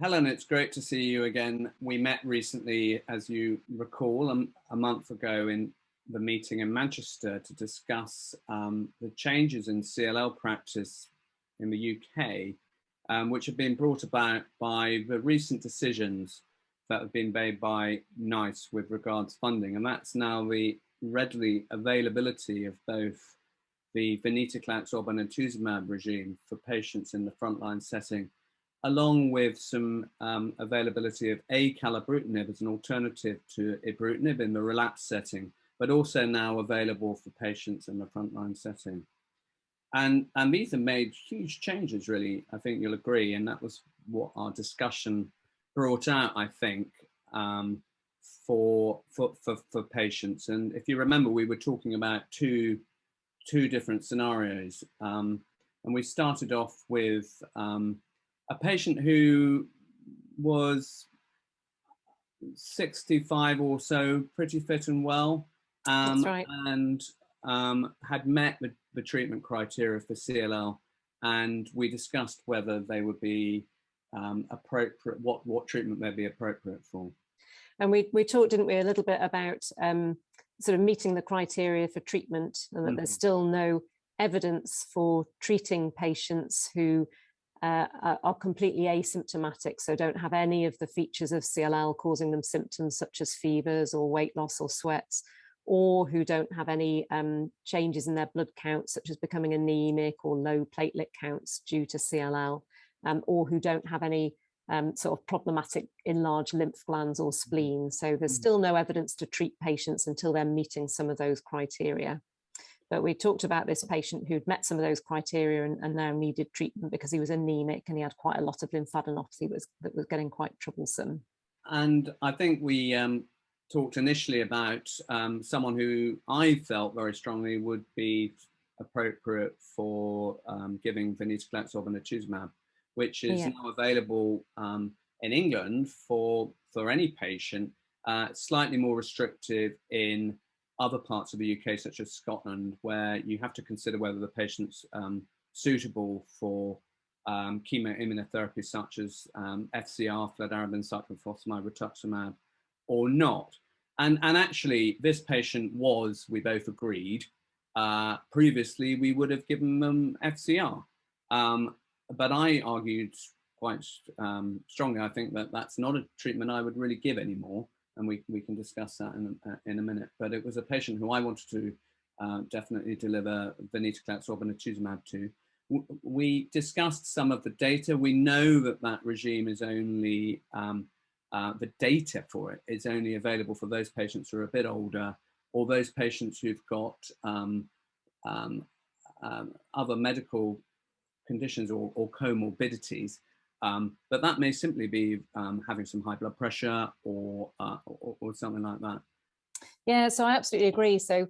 Helen, it's great to see you again. We met recently, as you recall, a month ago in the meeting in Manchester to discuss the changes in CLL practice in the UK, which have been brought about by the recent decisions that have been made by NICE with regards funding. And that's now the readily availability of both the venetoclax obinutuzumab regime for patients in the frontline setting, along with some availability of acalabrutinib as an alternative to ibrutinib in the relapse setting, but also now available for patients in the frontline setting. And these have made huge changes, really, I think you'll agree, and that was what our discussion brought out, I think, for patients. And if you remember, we were talking about two different scenarios. And we started off with a patient who was 65 or so, pretty fit and well, That's right. and had met the treatment criteria for CLL, and we discussed whether they would be appropriate, what treatment they'd be appropriate for. And we talked, didn't we, a little bit about sort of meeting the criteria for treatment, and that there's still no evidence for treating patients who are completely asymptomatic, so don't have any of the features of CLL causing them symptoms such as fevers or weight loss or sweats, or who don't have any changes in their blood counts, such as becoming anemic or low platelet counts due to CLL, or who don't have any sort of problematic enlarged lymph glands or spleen. So there's still no evidence to treat patients until they're meeting some of those criteria. But we talked about this patient who'd met some of those criteria and now needed treatment because he was anemic and he had quite a lot of lymphadenopathy that was getting quite troublesome. And I think we talked initially about someone who I felt very strongly would be appropriate for giving venetoclax obinutuzumab, which is now available in England for any patient, slightly more restrictive in other parts of the UK, such as Scotland, where you have to consider whether the patient's suitable for chemoimmunotherapy such as FCR, fludarabine, cyclophosphamide, rituximab, or not. And actually, this patient was, we both agreed, previously we would have given them FCR. But I argued quite strongly, I think, that that's not a treatment I would really give anymore. And we can discuss that in a minute. But it was a patient who I wanted to definitely deliver venetoclax obinutuzumab to. We discussed some of the data. We know that regime is only, the data for it is only available for those patients who are a bit older, or those patients who've got other medical conditions or comorbidities. But that may simply be having some high blood pressure or something like that. Yeah, so I absolutely agree. So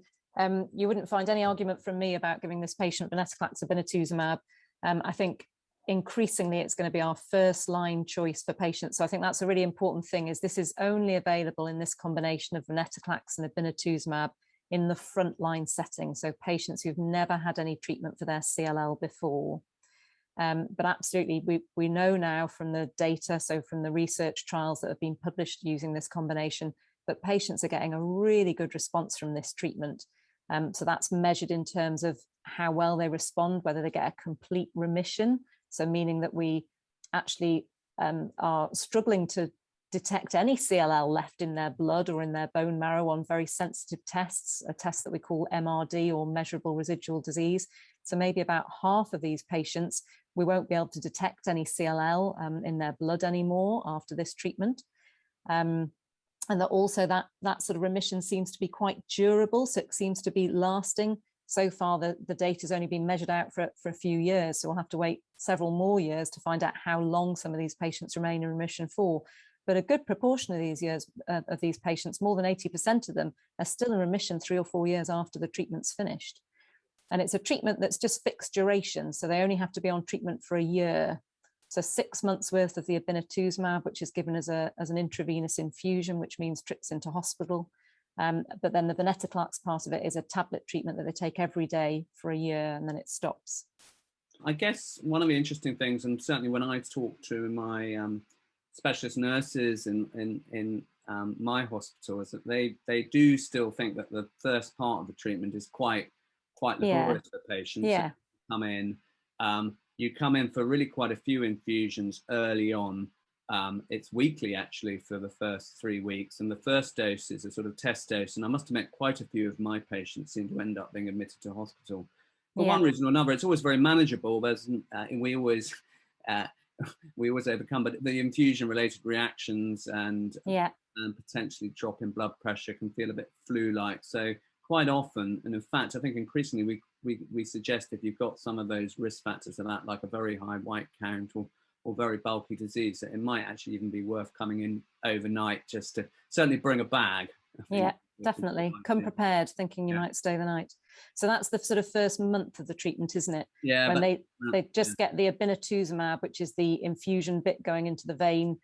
you wouldn't find any argument from me about giving this patient venetoclax obinutuzumab. I think increasingly it's going to be our first line choice for patients. So I think that's a really important thing, is this is only available in this combination of venetoclax and obinutuzumab in the frontline setting. So patients who've never had any treatment for their CLL before. But absolutely, we know now from the data, so from the research trials that have been published using this combination, that patients are getting a really good response from this treatment. So that's measured in terms of how well they respond, whether they get a complete remission. So meaning that we actually are struggling to detect any CLL left in their blood or in their bone marrow on very sensitive tests, a test that we call MRD, or measurable residual disease. So maybe about half of these patients, we won't be able to detect any CLL in their blood anymore after this treatment. And that also that sort of remission seems to be quite durable. So it seems to be lasting. So far, the data has only been measured out for a few years. So we'll have to wait several more years to find out how long some of these patients remain in remission for. But a good proportion of these patients, more than 80% of them, are still in remission 3 or 4 years after the treatment's finished. And it's a treatment that's just fixed duration. So they only have to be on treatment for a year. So 6 months worth of the obinutuzumab, which is given as an intravenous infusion, which means trips into hospital. But then the venetoclax part of it is a tablet treatment that they take every day for a year, and then it stops. I guess one of the interesting things, and certainly when I talk to my specialist nurses in my hospital is that they do still think that the first part of the treatment is quite laborious for patients. Yeah. You come in for really quite a few infusions early on. It's weekly actually for the first 3 weeks, and the first dose is a sort of test dose. And I must admit, quite a few of my patients seem to end up being admitted to hospital for one reason or another. It's always very manageable. There's we always overcome, but the infusion-related reactions and potentially drop in blood pressure can feel a bit flu-like. So quite often, and in fact, I think increasingly, we suggest if you've got some of those risk factors of that, like a very high white count or very bulky disease, that it might actually even be worth coming in overnight just to certainly bring a bag. Yeah, definitely. Come prepared, thinking you might stay the night. So that's the sort of first month of the treatment, isn't it? Yeah. When they just get the obinutuzumab, which is the infusion bit going into the vein.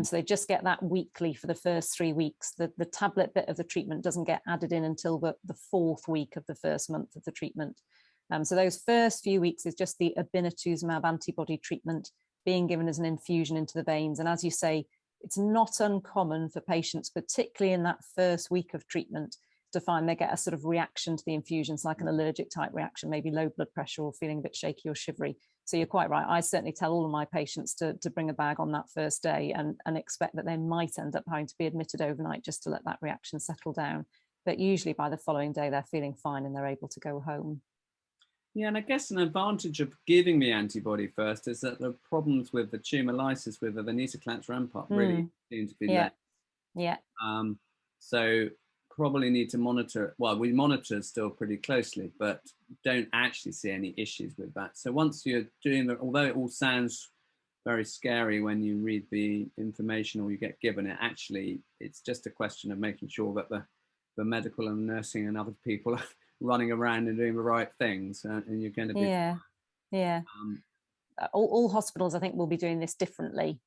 So they just get that weekly for the first 3 weeks. The tablet bit of the treatment doesn't get added in until the 4th week of the first month of the treatment. So those first few weeks is just the obinutuzumab antibody treatment being given as an infusion into the veins. And as you say, it's not uncommon for patients, particularly in that first week of treatment, to find they get a sort of reaction to the infusions, like an allergic type reaction, maybe low blood pressure or feeling a bit shaky or shivery. So you're quite right. I certainly tell all of my patients to bring a bag on that first day and expect that they might end up having to be admitted overnight just to let that reaction settle down. But usually by the following day, they're feeling fine and they're able to go home. Yeah, and I guess an advantage of giving the antibody first is that the problems with the tumor lysis with the venetoclax ramp up really seem to be less. Yeah. So probably need to monitor. Well, we monitor still pretty closely, but don't actually see any issues with that. So once you're doing that, although it all sounds very scary when you read the information or you get given it, actually, it's just a question of making sure that the medical and nursing and other people are running around and doing the right things, and you're going to be all hospitals, I think, will be doing this differently,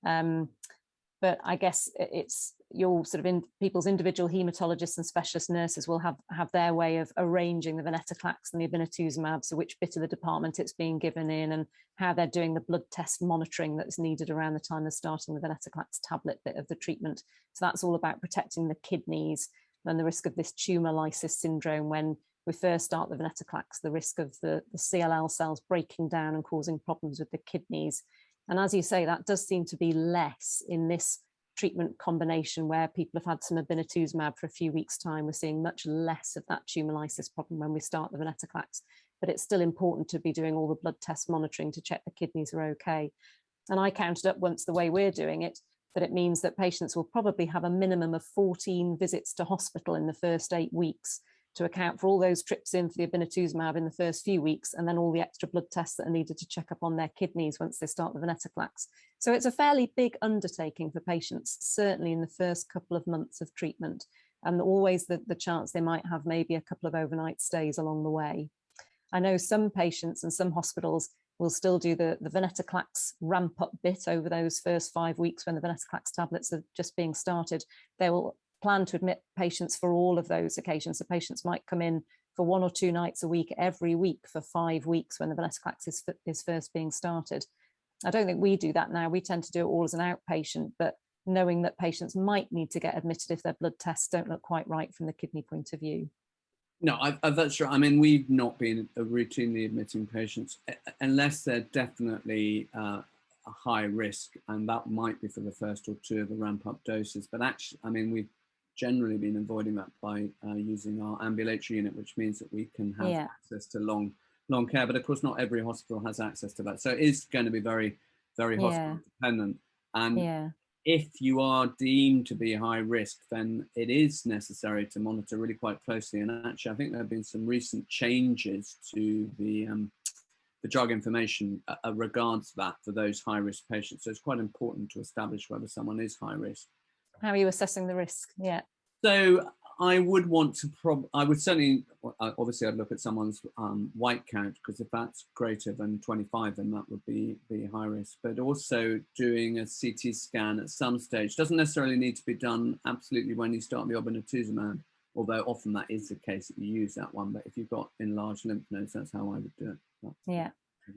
but I guess it's your sort of people's individual hematologists and specialist nurses will have their way of arranging the venetoclax and the obinutuzumab, so which bit of the department it's being given in and how they're doing the blood test monitoring that's needed around the time of starting the venetoclax tablet bit of the treatment. So that's all about protecting the kidneys and the risk of this tumor lysis syndrome. When we first start the venetoclax, the risk of the CLL cells breaking down and causing problems with the kidneys. And as you say, that does seem to be less in this treatment combination where people have had some obinutuzumab for a few weeks' time. We're seeing much less of that tumor lysis problem when we start the venetoclax, but it's still important to be doing all the blood test monitoring to check the kidneys are okay. And I counted up once the way we're doing it, that it means that patients will probably have a minimum of 14 visits to hospital in the first 8 weeks to account for all those trips in for the obinutuzumab in the first few weeks, and then all the extra blood tests that are needed to check up on their kidneys once they start the venetoclax. So it's a fairly big undertaking for patients, certainly in the first couple of months of treatment, and always the chance they might have maybe a couple of overnight stays along the way. I know some patients and some hospitals will still do the venetoclax ramp up bit over those first 5 weeks when the venetoclax tablets are just being started. They will plan to admit patients for all of those occasions. So patients might come in for 1 or 2 nights a week every week for 5 weeks when the venetoclax is first being started. I don't think we do that now. We tend to do it all as an outpatient, but knowing that patients might need to get admitted if their blood tests don't look quite right from the kidney point of view. No, that's right. I mean, we've not been routinely admitting patients unless they're definitely a high risk, and that might be for the first or 2 of the ramp-up doses. But actually, I mean, we've generally been avoiding that by using our ambulatory unit, which means that we can have access to long care. But of course, not every hospital has access to that, so it is going to be very, very hospital dependent. And if you are deemed to be high risk, then it is necessary to monitor really quite closely. And actually, I think there have been some recent changes to the drug information regards that for those high risk patients. So it's quite important to establish whether someone is high risk. How are you assessing the risk? Yeah. So I would want to I would certainly, obviously I'd look at someone's white count, because if that's greater than 25, then that would be high risk. But also doing a CT scan at some stage doesn't necessarily need to be done absolutely when you start the obinutuzumab, although often that is the case that you use that one. But if you've got enlarged lymph nodes, that's how I would do it. Yeah.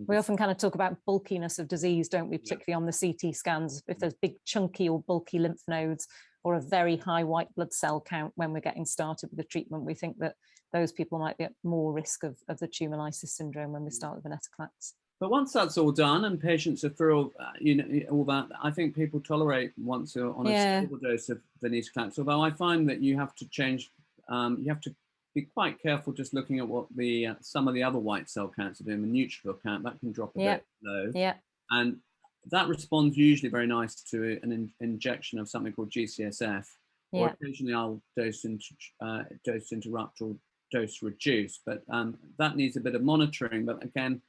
We often kind of talk about bulkiness of disease, don't we, particularly on the CT scans, if there's big chunky or bulky lymph nodes or a very high white blood cell count when we're getting started with the treatment, we think that those people might be at more risk of the tumor lysis syndrome when we start with venetoclax. But once that's all done and patients are through, all that, I think people tolerate once you're on a stable dose of venetoclax. Although I find that you have to change, you have to be quite careful just looking at what the some of the other white cell counts are doing. The neutrophil count, that can drop a bit low. And that responds usually very nice to an injection of something called GCSF. Or occasionally I'll dose interrupt or dose reduce, but that needs a bit of monitoring. But again,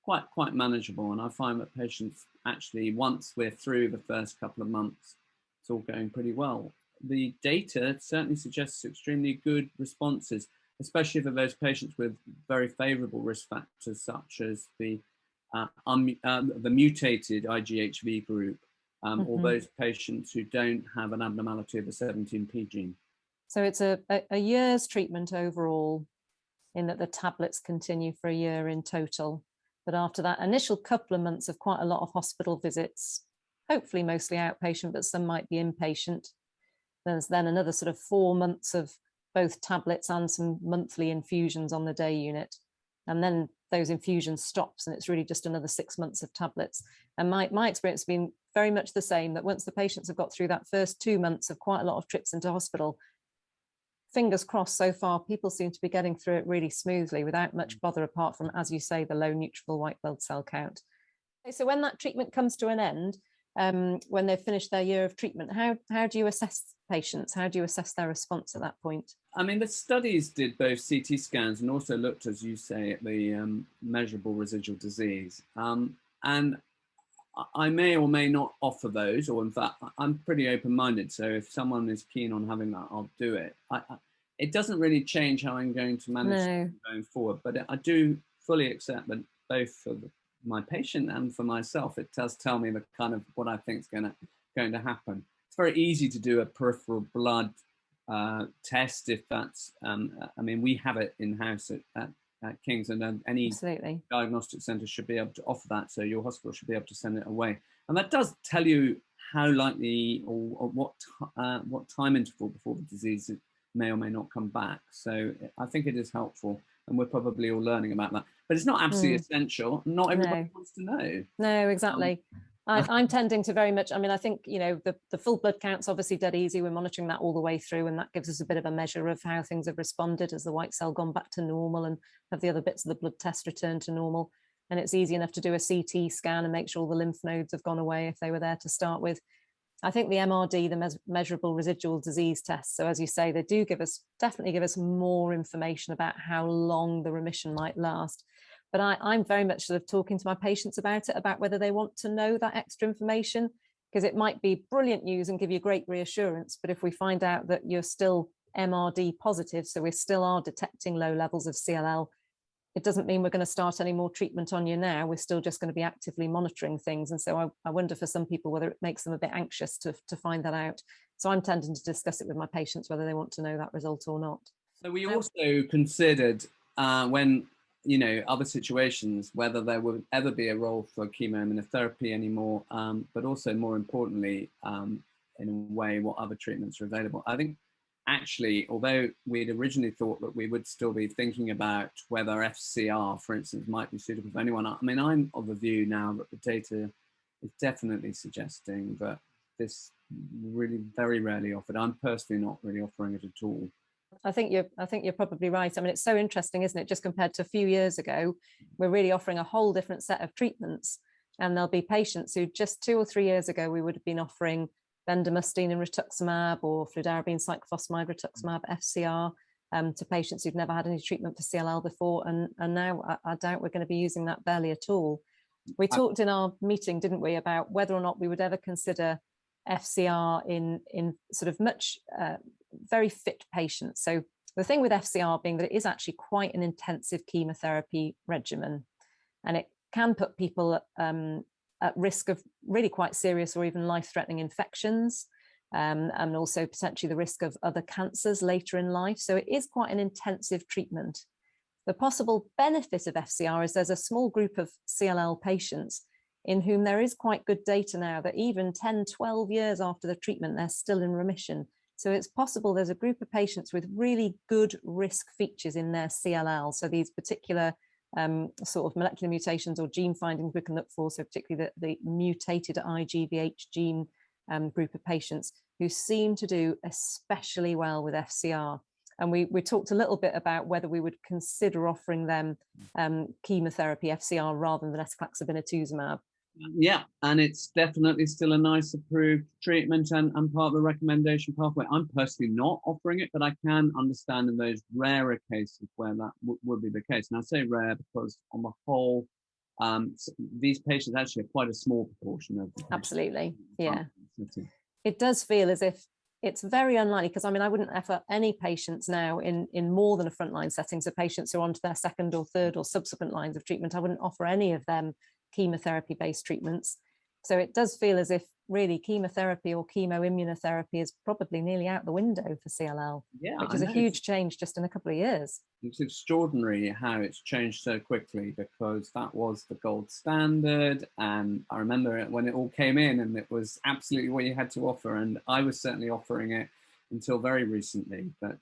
quite manageable. And I find that patients actually, once we're through the first couple of months, it's all going pretty well. The data certainly suggests extremely good responses, especially for those patients with very favorable risk factors, such as the mutated IGHV group, or those patients who don't have an abnormality of the 17p gene. So it's a year's treatment overall, in that the tablets continue for a year in total. But after that initial couple of months of quite a lot of hospital visits, hopefully mostly outpatient, but some might be inpatient, there's then another sort of 4 months of both tablets and some monthly infusions on the day unit. And then those infusions stops and it's really just another 6 months of tablets. And my experience has been very much the same, that once the patients have got through that first 2 months of quite a lot of trips into hospital, fingers crossed, so far people seem to be getting through it really smoothly without much bother, apart from, as you say, the low neutrophil white blood cell count. So when that treatment comes to an end, when they've finished their year of treatment, how do you assess patients? How do you assess their response at that point? I mean, the studies did both CT scans and also looked, as you say, at the measurable residual disease. And I may or may not offer those, or in fact, I'm pretty open-minded. So if someone is keen on having that, I'll do it. It doesn't really change how I'm going to manage going forward, but I do fully accept that both for my patient and for myself, it does tell me the kind of what I think is going to happen. It's very easy to do a peripheral blood test if that's, I mean, we have it in-house at King's, and any diagnostic centre should be able to offer that, so your hospital should be able to send it away. And that does tell you how likely or what time interval before the disease may or may not come back. So I think it is helpful, and we're probably all learning about that. But it's not absolutely essential. Not everybody wants to know. No, exactly. I'm tending to very much, I mean, I think, you know, the full blood count's obviously dead easy. We're monitoring that all the way through, and that gives us a bit of a measure of how things have responded. Has the white cell gone back to normal, and have the other bits of the blood test returned to normal? And it's easy enough to do a CT scan and make sure all the lymph nodes have gone away if they were there to start with. I think the MRD, the measurable residual disease test, so as you say, they do definitely give us more information about how long the remission might last. But I'm very much sort of talking to my patients about it, about whether they want to know that extra information, because it might be brilliant news and give you great reassurance. But if we find out that you're still MRD positive, so we still are detecting low levels of CLL, it doesn't mean we're going to start any more treatment on you now. We're still just going to be actively monitoring things. And so I wonder for some people whether it makes them a bit anxious to find that out. So I'm tending to discuss it with my patients, whether they want to know that result or not. So we also considered when, you know, other situations, whether there would ever be a role for chemoimmunotherapy anymore, but also more importantly, in a way, what other treatments are available. I think actually, although we'd originally thought that we would still be thinking about whether FCR, for instance, might be suitable for anyone, I mean, I'm of the view now that the data is definitely suggesting that this really very rarely offered. I'm personally not really offering it at all. I think you're probably right. I mean, it's so interesting, isn't it? Just compared to a few years ago, we're really offering a whole different set of treatments. And there'll be patients who just 2 or 3 years ago, we would have been offering bendamustine and rituximab, or fludarabine, cyclophosphamide, rituximab, FCR, to patients who've never had any treatment for CLL before. And now I doubt we're going to be using that barely at all. We talked in our meeting, didn't we, about whether or not we would ever consider FCR in sort of much very fit patients. So the thing with FCR being that it is actually quite an intensive chemotherapy regimen, and it can put people at risk of really quite serious or even life-threatening infections, and also potentially the risk of other cancers later in life. So it is quite an intensive treatment. The possible benefit of FCR is there's a small group of CLL patients in whom there is quite good data now that even 10, 12 years after the treatment, they're still in remission. So it's possible there's a group of patients with really good risk features in their CLL. So these particular sort of molecular mutations or gene findings we can look for, so particularly the mutated IGVH gene group of patients who seem to do especially well with FCR. And we talked a little bit about whether we would consider offering them chemotherapy FCR rather than venetoclax obinutuzumab. Yeah, and it's definitely still a nice approved treatment and part of the recommendation pathway. I'm personally not offering it, but I can understand in those rarer cases where that would be the case. And I say rare because on the whole, these patients actually are quite a small proportion of the patients. Absolutely, yeah. It does feel as if it's very unlikely, because I mean, I wouldn't offer any patients now in more than a frontline setting, so patients who are onto their second or third or subsequent lines of treatment, I wouldn't offer any of them chemotherapy-based treatments. So it does feel as if really chemotherapy or chemoimmunotherapy is probably nearly out the window for CLL, which is a huge change just in a couple of years. It's extraordinary how it's changed so quickly, because that was the gold standard. And I remember it when it all came in and it was absolutely what you had to offer. And I was certainly offering it until very recently. But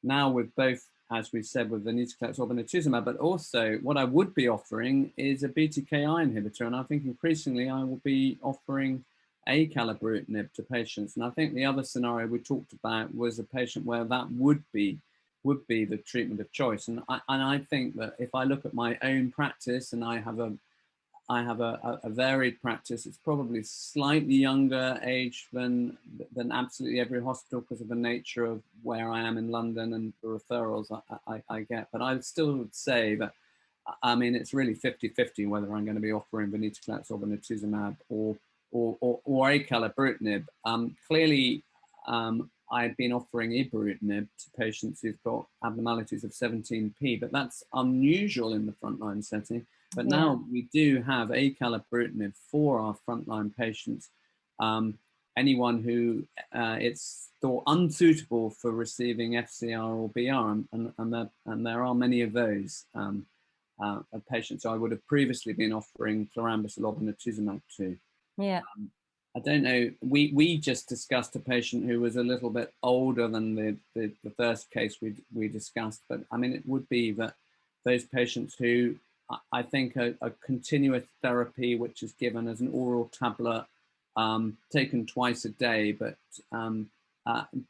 now with both, as we've said, with venetoclax obinutuzumab, but also what I would be offering is a BTKI inhibitor. And I think increasingly I will be offering acalabrutinib to patients. And I think the other scenario we talked about was a patient where that would be the treatment of choice. And I think that if I look at my own practice, and I have a varied practice, it's probably slightly younger age than absolutely every hospital because of the nature of where I am in London and the referrals I get. But I still would say that, I mean, it's really 50-50 whether I'm going to be offering venetoclax obinutuzumab or acalabrutinib. Clearly, I've been offering ibrutinib to patients who've got abnormalities of 17p, but that's unusual in the frontline setting. But now we do have acalabrutinib for our frontline patients. Anyone who it's thought unsuitable for receiving FCR or BR, and there are many of those patients I would have previously been offering chlorambucil obinutuzumab to. Yeah. I don't know. We just discussed a patient who was a little bit older than the first case we discussed, but I mean, it would be that those patients who I think a continuous therapy, which is given as an oral tablet, taken twice a day, but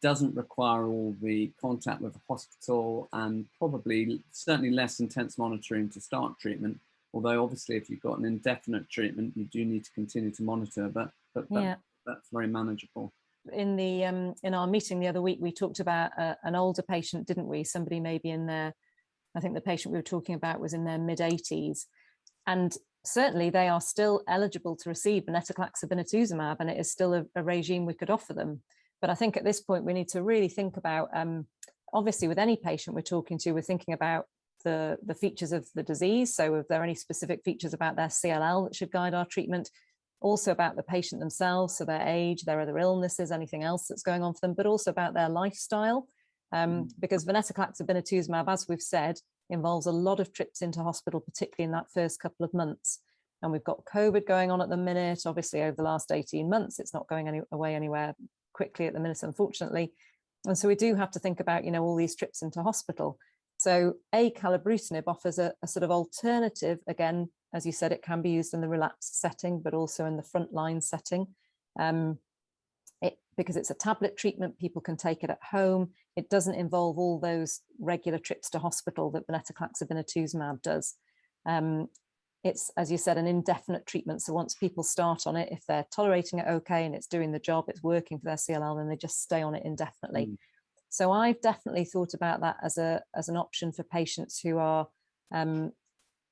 doesn't require all the contact with the hospital and probably certainly less intense monitoring to start treatment. Although obviously if you've got an indefinite treatment, you do need to continue to monitor, but that's very manageable. In our meeting the other week, we talked about an older patient, didn't we? Somebody maybe in their, I think the patient we were talking about was in their mid-80s. And certainly they are still eligible to receive venetoclax obinutuzumab, and it is still a regime we could offer them. But I think at this point, we need to really think about, obviously with any patient we're talking to, we're thinking about the features of the disease. So if there are any specific features about their CLL that should guide our treatment, also about the patient themselves, so their age, their other illnesses, anything else that's going on for them, but also about their lifestyle. Because venetoclax obinutuzumab, as we've said, involves a lot of trips into hospital, particularly in that first couple of months. And we've got COVID going on at the minute. Obviously, over the last 18 months, it's not going away anywhere quickly at the minute, unfortunately. And so we do have to think about, all these trips into hospital. So acalabrutinib offers a sort of alternative. Again, as you said, it can be used in the relapsed setting, but also in the frontline setting. Because it's a tablet treatment, people can take it at home. It doesn't involve all those regular trips to hospital that venetoclax obinutuzumab does. It's, as you said, an indefinite treatment. So once people start on it, if they're tolerating it okay and it's doing the job, it's working for their CLL, then they just stay on it indefinitely. So I've definitely thought about that as an option for patients who are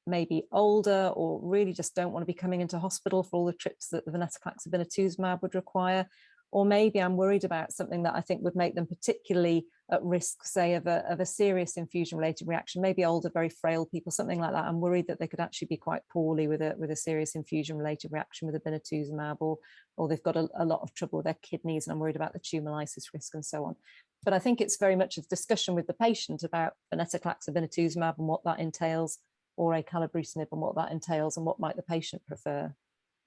maybe older or really just don't want to be coming into hospital for all the trips that the venetoclax obinutuzumab would require. Or maybe I'm worried about something that I think would make them particularly at risk, say, of a serious infusion-related reaction, maybe older, very frail people, something like that. I'm worried that they could actually be quite poorly with a serious infusion-related reaction with obinutuzumab, or they've got a lot of trouble with their kidneys, and I'm worried about the tumor lysis risk and so on. But I think it's very much a discussion with the patient about venetoclax obinutuzumab and what that entails, or acalabrutinib and what that entails, and what might the patient prefer.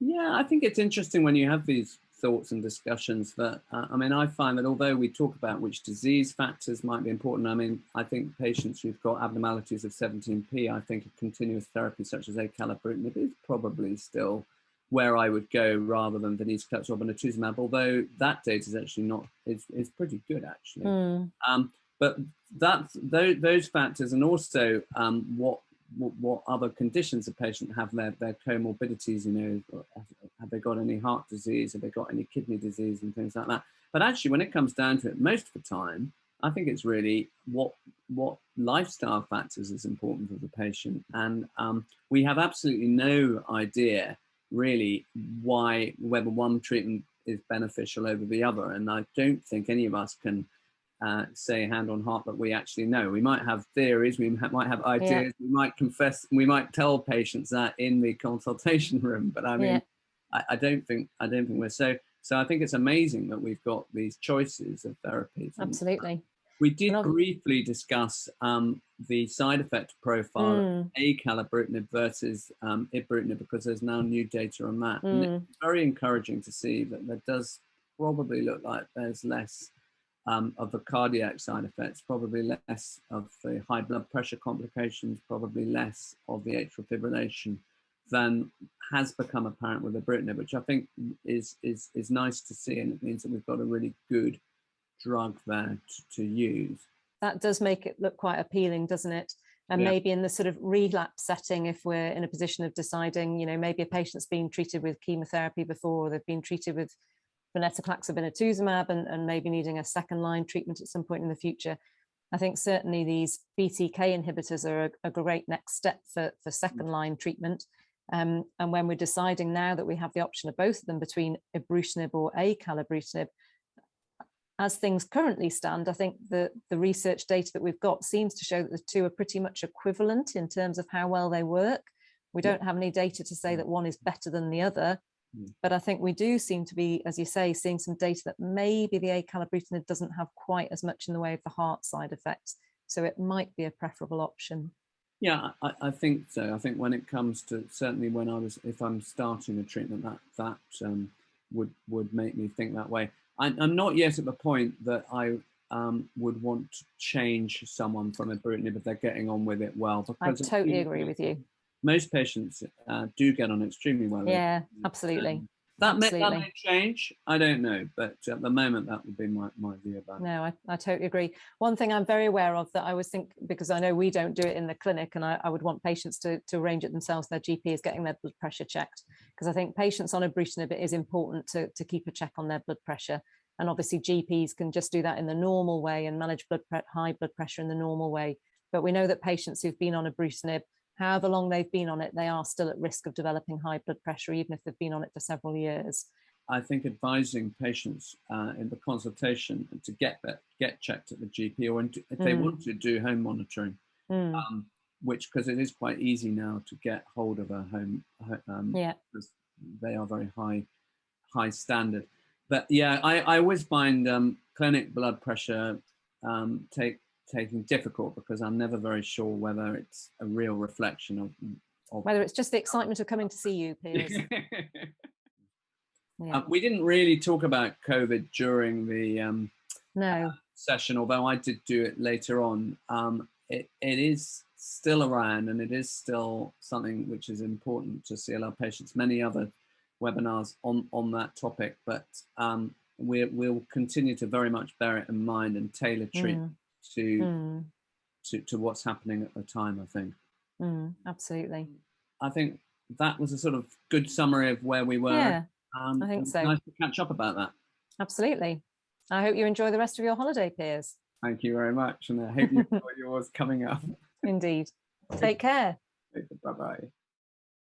Yeah, I think it's interesting when you have these thoughts and discussions that, I mean, I find that although we talk about which disease factors might be important, I mean, I think patients who've got abnormalities of 17p, I think a continuous therapy such as acalabrutinib is probably still where I would go rather than venetoclax or obinutuzumab, although that data is actually not, is pretty good actually. But those factors, and also what other conditions a patient have, their comorbidities, you know, have they got any heart disease, have they got any kidney disease and things like that. But actually, when it comes down to it, most of the time, I think it's really what lifestyle factors is important for the patient. And we have absolutely no idea really whether one treatment is beneficial over the other. And I don't think any of us can say hand on heart that we actually know. We might have theories, we might have ideas, we might confess, we might tell patients that in the consultation room, but I mean, I don't think we're so I think it's amazing that we've got these choices of therapies. Absolutely. We did briefly discuss the side effect profile of acalabrutinib versus ibrutinib, because there's now new data on that. And it's very encouraging to see that there does probably look like there's less of the cardiac side effects, probably less of the high blood pressure complications, probably less of the atrial fibrillation than has become apparent with ibrutinib, which I think is nice to see, and it means that we've got a really good drug there to use. That does make it look quite appealing, doesn't it? And maybe in the sort of relapse setting, if we're in a position of deciding, you know, maybe a patient's been treated with chemotherapy before, or they've been treated with venetoclax obinutuzumab and maybe needing a second line treatment at some point in the future. I think certainly these BTK inhibitors are a great next step for second line treatment. And when we're deciding now that we have the option of both of them between ibrutinib or acalabrutinib, as things currently stand, I think the research data that we've got seems to show that the two are pretty much equivalent in terms of how well they work. We don't have any data to say that one is better than the other, but I think we do seem to be, as you say, seeing some data that maybe the acalabrutinib doesn't have quite as much in the way of the heart side effects. So it might be a preferable option. Yeah, I think so. I think when it comes to, certainly when if I'm starting a treatment, that would make me think that way. I'm not yet at the point that I would want to change someone from ibrutinib if they're getting on with it well. Because I totally agree with you. Most patients do get on extremely well. Yeah, absolutely. That may change. I don't know, but at the moment that would be my view about it. No, I totally agree. One thing I'm very aware of that I always think, because I know we don't do it in the clinic, and I would want patients to arrange it themselves, their GP is getting their blood pressure checked, because I think patients on ibrutinib, it is important to keep a check on their blood pressure. And obviously GPs can just do that in the normal way and manage high blood pressure in the normal way. But we know that patients who've been on ibrutinib, however long they've been on it, they are still at risk of developing high blood pressure, even if they've been on it for several years. I think advising patients in the consultation to get checked at the GP, or if they want to do home monitoring, which, because it is quite easy now to get hold of a home, because they are very high standard. But yeah, I always find clinic blood pressure taking difficult, because I'm never very sure whether it's a real reflection of whether it's just the excitement of coming to see you, Piers. We didn't really talk about COVID during the session, although I did do it later on. It is still around, and it is still something which is important to CLL patients. Many other webinars on that topic, but we'll continue to very much bear it in mind and tailor treatment to what's happening at the time, I think. Absolutely. I think that was a sort of good summary of where we were. Yeah, I think so. Nice to catch up about that. Absolutely. I hope you enjoy the rest of your holiday, Piers. Thank you very much, and I hope you enjoy yours coming up. Indeed. Take care. Bye-bye.